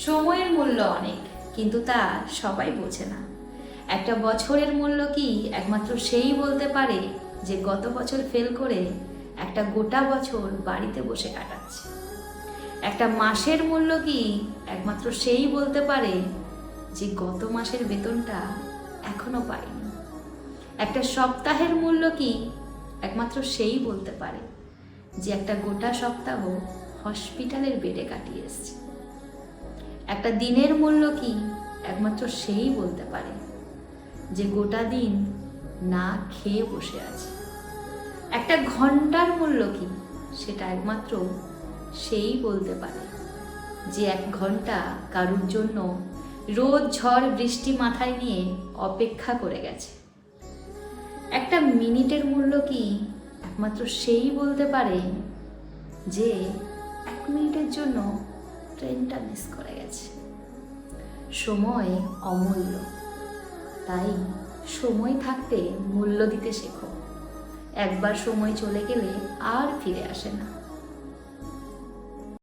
সময়ের মূল্য অনেক, কিন্তু তা সবাই বোঝে না। একটা বছরের মূল্য কি একমাত্র সেই বলতে পারে যে গত বছর ফেল করে একটা গোটা বছর বাড়িতে বসে কাটাচ্ছে। একটা মাসের মূল্য কি একমাত্র সেই বলতে পারে যে গত মাসের বেতনটা এখনো পাইনি। একটা সপ্তাহের মূল্য কি একমাত্র সেই বলতে পারে যে একটা গোটা সপ্তাহ হসপিটালের বেডে কাটিয়ে এসছে। একটা দিনের মূল্য কি একমাত্র সেই বলতে পারে যে গোটা দিন না খেয়ে বসে আছে। একটা ঘন্টার মূল্য কি সেটা একমাত্র সেই বলতে পারে যে এক ঘন্টা কারুর জন্য রোদ ঝড় বৃষ্টি মাথায় নিয়ে অপেক্ষা করে গেছে। একটা মিনিটের মূল্য কি একমাত্র সেই বলতে পারে যে 1 মিনিটের জন্য ট্রেনটা মিস করে গেছে। সময় অমূল্য, তাই সময় থাকতে মূল্য দিতে শেখো। একবার সময় চলে গেলে আর ফিরে আসে না।